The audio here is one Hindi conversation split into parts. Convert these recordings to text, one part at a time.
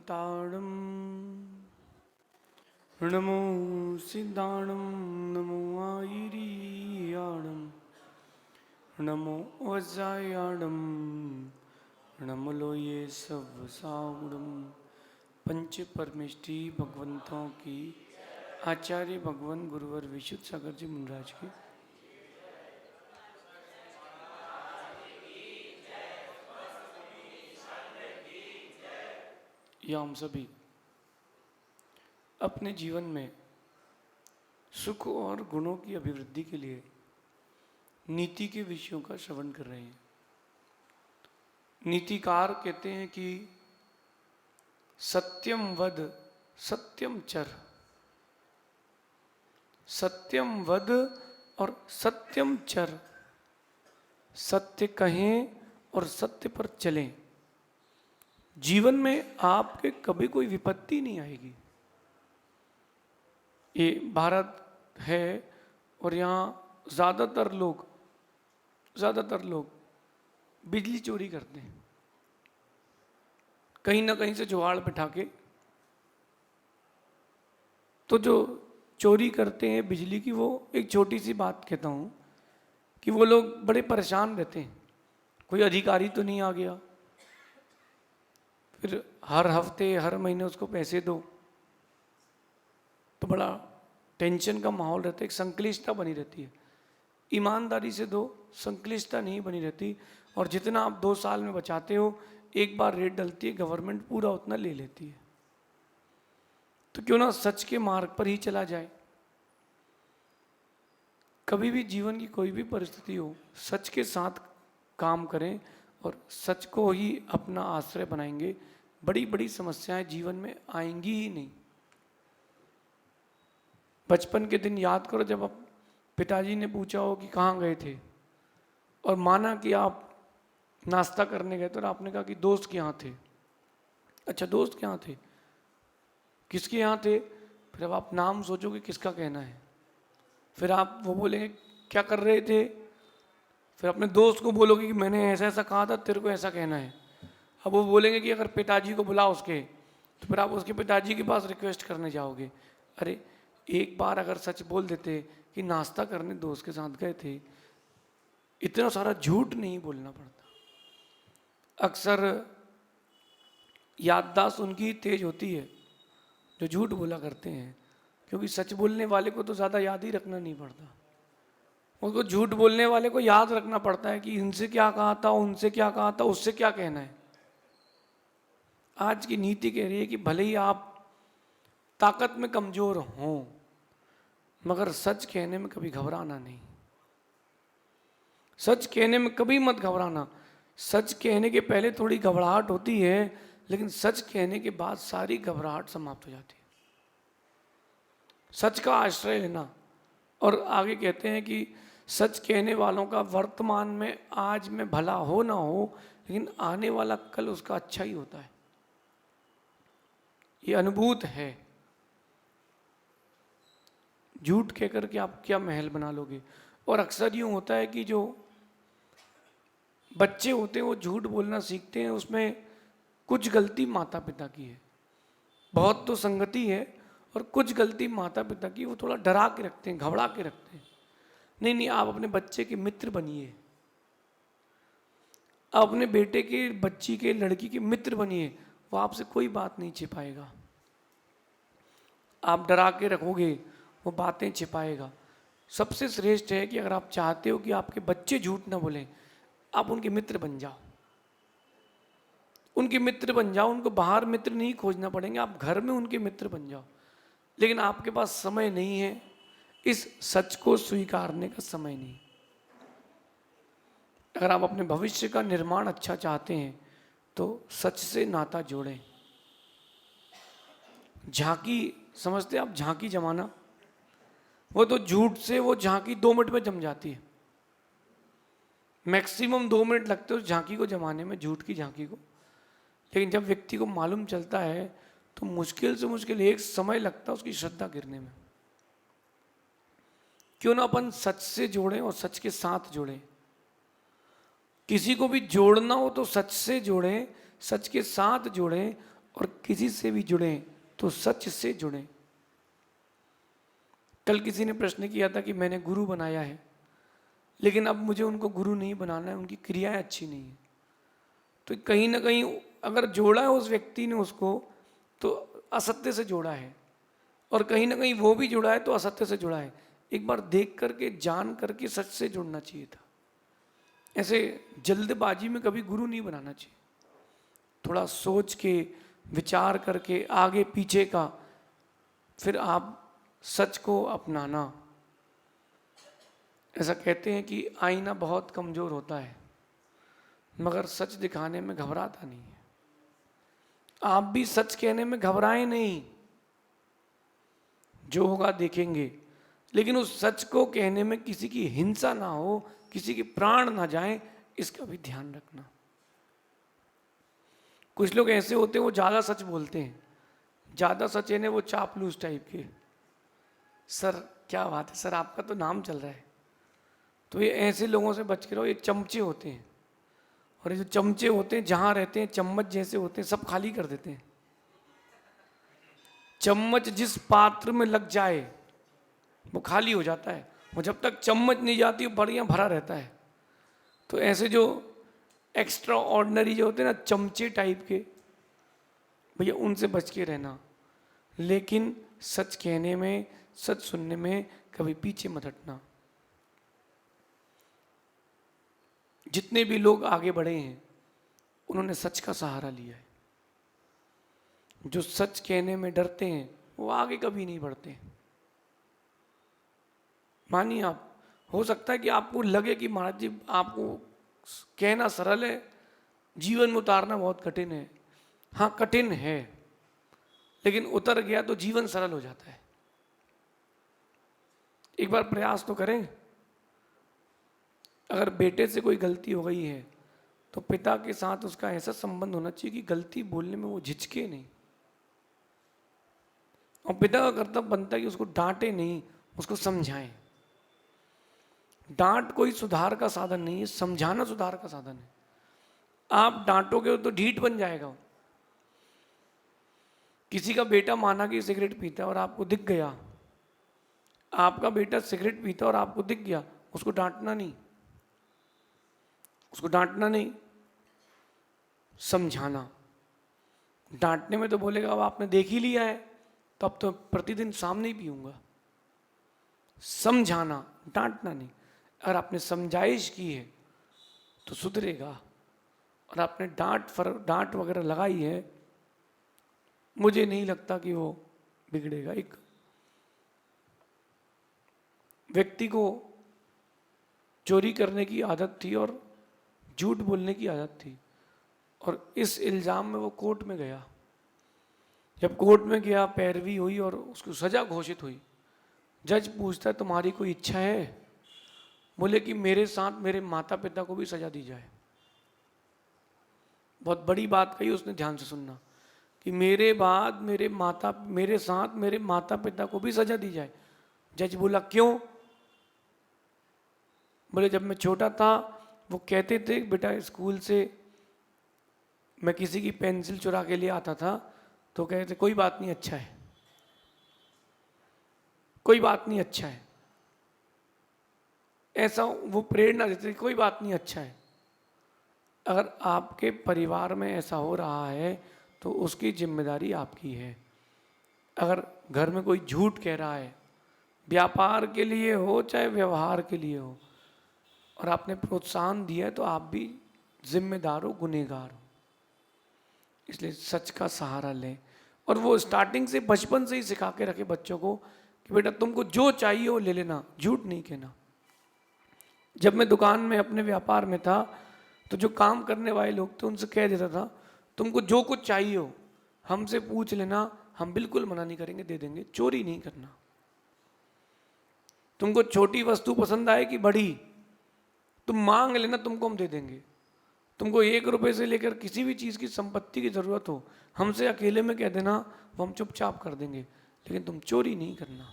ताड़म नमो सिद्धाणम नमो आयरियाणम नमो वज्रायाणम नमो लोये सब सावड़म। पंच परमेष्टि भगवंतों की आचार्य भगवान गुरुवर विशुद्ध सागर जी मुनराज की या हम सभी अपने जीवन में सुख और गुणों की अभिवृद्धि के लिए नीति के विषयों का श्रवण कर रहे हैं। नीतिकार कहते हैं कि सत्यम वद सत्यम चर, सत्यम वद और सत्यम चर, सत्य कहें और सत्य पर चलें। जीवन में आपके कभी कोई विपत्ति नहीं आएगी। ये भारत है और यहाँ ज़्यादातर लोग बिजली चोरी करते हैं, कहीं ना कहीं से जुगाड़ बिठा के। तो जो चोरी करते हैं बिजली की, वो एक छोटी सी बात कहता हूँ कि वो लोग बड़े परेशान रहते हैं, कोई अधिकारी तो नहीं आ गया, फिर हर हफ्ते हर महीने उसको पैसे दो, तो बड़ा टेंशन का माहौल रहता है, एक संक्लिष्टता बनी रहती है। ईमानदारी से दो, संक्लिष्टता नहीं बनी रहती। और जितना आप 2 साल में बचाते हो, एक बार रेट डलती है, गवर्नमेंट पूरा उतना ले लेती है। तो क्यों ना सच के मार्ग पर ही चला जाए। कभी भी जीवन की कोई भी परिस्थिति हो, सच के साथ काम करें और सच को ही अपना आश्रय बनाएंगे, बड़ी बड़ी समस्याएं जीवन में आएंगी ही नहीं। बचपन के दिन याद करो, जब आप पिताजी ने पूछा हो कि कहाँ गए थे, और माना कि आप नाश्ता करने गए, तो आपने कहा कि दोस्त के यहाँ थे। अच्छा, दोस्त के यहाँ थे, किसके यहाँ थे? फिर अब आप नाम सोचोगे किसका कहना है, फिर आप वो बोलेंगे क्या कर रहे थे, फिर अपने दोस्त को बोलोगे कि मैंने ऐसा ऐसा कहा था, तेरे को ऐसा कहना है। अब वो बोलेंगे कि अगर पिताजी को बुला उसके, तो फिर आप उसके पिताजी के पास रिक्वेस्ट करने जाओगे। अरे एक बार अगर सच बोल देते कि नाश्ता करने दोस्त के साथ गए थे, इतना सारा झूठ नहीं बोलना पड़ता। अक्सर याददाश्त उनकी तेज होती है जो झूठ बोला करते हैं, क्योंकि सच बोलने वाले को तो ज़्यादा याद ही रखना नहीं पड़ता, उनको झूठ बोलने वाले को याद रखना पड़ता है कि इनसे क्या कहा था, उनसे क्या कहा था, उससे क्या कहना है। आज की नीति कह रही है कि भले ही आप ताकत में कमजोर हों, मगर सच कहने में कभी घबराना नहीं। सच कहने में कभी मत घबराना। सच कहने के पहले थोड़ी घबराहट होती है, लेकिन सच कहने के बाद सारी घबराहट समाप्त हो जाती है। सच का आश्रय लेना। और आगे कहते हैं कि सच कहने वालों का वर्तमान में आज में भला हो ना हो, लेकिन आने वाला कल उसका अच्छा ही होता है। ये अनुभूत है। झूठ कहकर के आप क्या महल बना लोगे। और अक्सर यूँ होता है कि जो बच्चे होते हैं वो झूठ बोलना सीखते हैं, उसमें कुछ गलती माता पिता की है, बहुत तो संगति है, और कुछ गलती माता पिता की, वो थोड़ा डरा के रखते हैं, घबरा के रखते हैं। नहीं नहीं, आप अपने बच्चे के मित्र बनिए, आप अपने बेटे के, बच्ची के, लड़की के मित्र बनिए, वो आपसे कोई बात नहीं छिपाएगा। आप डरा के रखोगे, वो बातें छिपाएगा। सबसे श्रेष्ठ है कि अगर आप चाहते हो कि आपके बच्चे झूठ ना बोलें, आप उनके मित्र बन जाओ। उनके मित्र बन जाओ, उनको बाहर मित्र नहीं खोजना पड़ेंगे, आप घर में उनके मित्र बन जाओ। लेकिन आपके पास समय नहीं है, इस सच को स्वीकारने का समय नहीं। अगर आप अपने भविष्य का निर्माण अच्छा चाहते हैं तो सच से नाता जोड़ें। झांकी समझते आप, झांकी जमाना, वो तो झूठ से वो झांकी 2 मिनट में जम जाती है। मैक्सिमम 2 मिनट लगते हैं उस झांकी को जमाने में, झूठ की झांकी को। लेकिन जब व्यक्ति को मालूम चलता है तो मुश्किल से मुश्किल 1 समय लगता है उसकी श्रद्धा गिरने में। क्यों ना अपन सच से जोड़ें और सच के साथ जोड़ें। किसी को भी जोड़ना हो तो सच से जोड़ें, सच के साथ जोड़ें, और किसी से भी जुड़ें तो सच से जुड़ें। कल किसी ने प्रश्न किया था कि मैंने गुरु बनाया है, लेकिन अब मुझे उनको गुरु नहीं बनाना है, उनकी क्रियाएं अच्छी नहीं है। तो कहीं ना कहीं अगर जोड़ा है उस व्यक्ति ने उसको, तो असत्य से जोड़ा है, और कहीं ना कहीं वो भी जुड़ा है तो असत्य से जुड़ा है। एक बार देख करके, जान करके सच से जुड़ना चाहिए था। ऐसे जल्दबाजी में कभी गुरु नहीं बनाना चाहिए। थोड़ा सोच के, विचार करके, आगे पीछे का, फिर आप सच को अपनाना। ऐसा कहते हैं कि आईना बहुत कमजोर होता है, मगर सच दिखाने में घबराता नहीं है। आप भी सच कहने में घबराएं नहीं, जो होगा देखेंगे, लेकिन उस सच को कहने में किसी की हिंसा ना हो, किसी के प्राण ना जाएं, इसका भी ध्यान रखना। कुछ लोग ऐसे होते हैं वो ज़्यादा सच बोलते हैं, ज़्यादा सच है ना, वो चापलूस टाइप के। सर क्या बात है सर, आपका तो नाम चल रहा है। तो ये ऐसे लोगों से बच के रहो, ये चमचे होते हैं। और ये जो चमचे होते हैं, जहाँ रहते हैं चम्मच जैसे होते हैं, सब खाली कर देते हैं। चम्मच जिस पात्र में लग जाए वो खाली हो जाता है, वो जब तक चम्मच नहीं जाती वो बढ़िया भरा रहता है। तो ऐसे जो एक्स्ट्रा ऑर्डिनरी जो होते हैं ना, चमचे टाइप के, भैया उनसे बच के रहना। लेकिन सच कहने में, सच सुनने में कभी पीछे मत हटना। जितने भी लोग आगे बढ़े हैं उन्होंने सच का सहारा लिया है। जो सच कहने में डरते हैं वो आगे कभी नहीं बढ़ते। मानिए आप, हो सकता है कि आपको लगे कि महाराज जी आपको कहना सरल है, जीवन में उतारना बहुत कठिन है। हाँ कठिन है, लेकिन उतर गया तो जीवन सरल हो जाता है। एक बार प्रयास तो करें। अगर बेटे से कोई गलती हो गई है तो पिता के साथ उसका ऐसा संबंध होना चाहिए कि गलती बोलने में वो झिझके नहीं। और पिता का कर्तव्य बनता है कि उसको डांटे नहीं, उसको समझाएं। डांट कोई सुधार का साधन नहीं है, समझाना सुधार का साधन है। आप डांटोगे तो ढीठ बन जाएगा। किसी का बेटा माना कि सिगरेट पीता है और आपको दिख गया, आपका बेटा सिगरेट पीता और आपको दिख गया, उसको डांटना नहीं, उसको डांटना नहीं, समझाना। डांटने में तो बोलेगा अब आपने देख ही लिया है तो अब तो प्रतिदिन सामने ही पीऊंगा। समझाना, डांटना नहीं। अगर आपने समझाइश की है तो सुधरेगा, और आपने डांट वगैरह लगाई है, मुझे नहीं लगता कि वो बिगड़ेगा। एक व्यक्ति को चोरी करने की आदत थी और झूठ बोलने की आदत थी, और इस इल्ज़ाम में वो कोर्ट में गया। जब कोर्ट में गया, पैरवी हुई और उसको सज़ा घोषित हुई। जज पूछता है तुम्हारी कोई इच्छा है? बोले कि मेरे साथ मेरे माता पिता को भी सज़ा दी जाए। बहुत बड़ी बात कही उसने, ध्यान से सुनना, कि मेरे साथ मेरे माता पिता को भी सज़ा दी जाए। जज बोला क्यों? बोले जब मैं छोटा था वो कहते थे बेटा स्कूल से मैं किसी की पेंसिल चुरा के लिए आता था तो कहते कोई बात नहीं अच्छा है, कोई बात नहीं अच्छा है, ऐसा वो प्रेरणा देते कोई बात नहीं अच्छा है। अगर आपके परिवार में ऐसा हो रहा है तो उसकी जिम्मेदारी आपकी है। अगर घर में कोई झूठ कह रहा है, व्यापार के लिए हो चाहे व्यवहार के लिए हो, और आपने प्रोत्साहन दिया है तो आप भी जिम्मेदार हो, गुनहगार हो। इसलिए सच का सहारा लें, और वो स्टार्टिंग से, बचपन से ही सिखा के रखे बच्चों को कि बेटा तुमको जो चाहिए वो ले लेना, झूठ नहीं कहना। जब मैं दुकान में अपने व्यापार में था तो जो काम करने वाले लोग थे उनसे कह देता था तुमको जो कुछ चाहिए हो हमसे पूछ लेना, हम बिल्कुल मना नहीं करेंगे, दे देंगे। चोरी नहीं करना। तुमको छोटी वस्तु पसंद आए कि बड़ी, तुम मांग लेना, तुमको हम दे देंगे। तुमको 1 रुपए से लेकर किसी भी चीज़ की संपत्ति की ज़रूरत हो, हमसे अकेले में कह देना, वो हम चुपचाप कर देंगे, लेकिन तुम चोरी नहीं करना।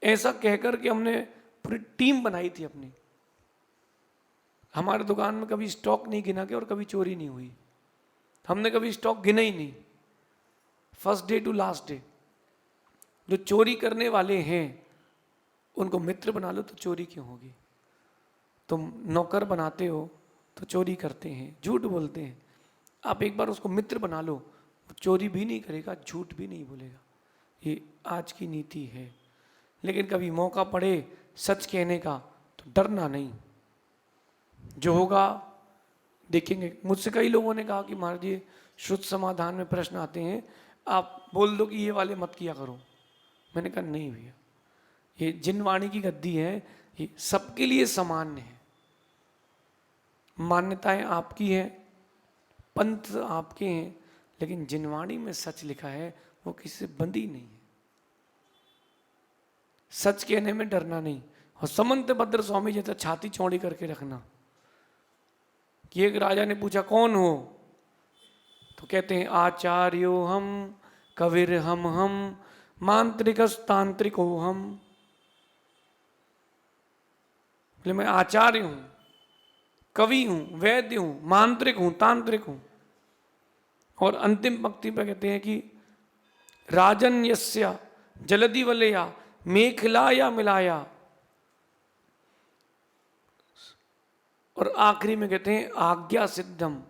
ऐसा कहकर के हमने पूरी टीम बनाई थी अपनी। हमारे दुकान में कभी स्टॉक नहीं गिना के और कभी चोरी नहीं हुई। हमने कभी स्टॉक गिना ही नहीं, first day to last day. जो चोरी करने वाले हैं उनको मित्र बना लो तो चोरी क्यों होगी। तुम नौकर बनाते हो तो चोरी करते हैं, झूठ बोलते हैं। आप एक बार उसको मित्र बना लो, वो चोरी भी नहीं करेगा, झूठ भी नहीं बोलेगा। ये आज की नीति है। लेकिन कभी मौका पड़े सच कहने का तो डरना नहीं, जो होगा देखेंगे। मुझसे कई लोगों ने कहा कि महाराज जी शुद्ध समाधान में प्रश्न आते हैं, आप बोल दो कि ये वाले मत किया करो। मैंने कहा नहीं भैया, ये जिनवाणी की गद्दी है, ये सबके लिए सामान्य है। मान्यताएं आपकी हैं, पंथ आपके हैं, लेकिन जिनवाणी में सच लिखा है वो किसी से बंधी नहीं है। सच कहने में डरना नहीं। और समंत भद्र स्वामी जैसा छाती चौड़ी करके रखना। कि एक राजा ने पूछा कौन हो, तो कहते हैं आचार्यो हम कविर हम मांत्रिकस्तांत्रिक हो हम। बोले मैं आचार्य हूं, कवि हूं, वैद्य हूं, मांत्रिक हूं, तांत्रिक हूं। और अंतिम पंक्ति पर कहते हैं कि राजन यस्य जलधि वलया मेखला या मिलाया। और आखिरी में कहते हैं आज्ञा सिद्धम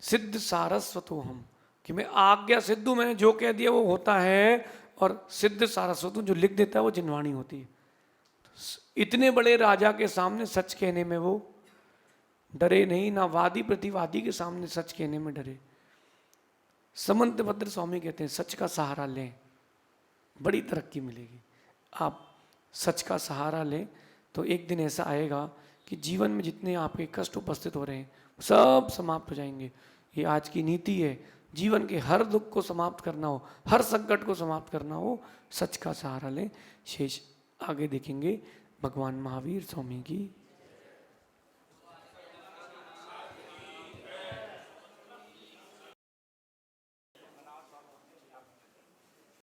सिद्ध सारस्वतो हम, कि मैं आज्ञा सिद्धू, मैंने जो कह दिया वो होता है। और सिद्ध सारस्वतु, जो लिख देता है वो जिनवाणी होती है। इतने बड़े राजा के सामने सच कहने में वो डरे नहीं, ना वादी प्रतिवादी के सामने सच कहने में डरे। समंत भद्र स्वामी कहते हैं सच का सहारा लें, बड़ी तरक्की मिलेगी। आप सच का सहारा लें तो एक दिन ऐसा आएगा कि जीवन में जितने आपके कष्ट उपस्थित हो रहे हैं सब समाप्त हो जाएंगे। ये आज की नीति है। जीवन के हर दुख को समाप्त करना हो, हर संकट को समाप्त करना हो, सच का सहारा लें। शेष आगे देखेंगे। भगवान महावीर स्वामी की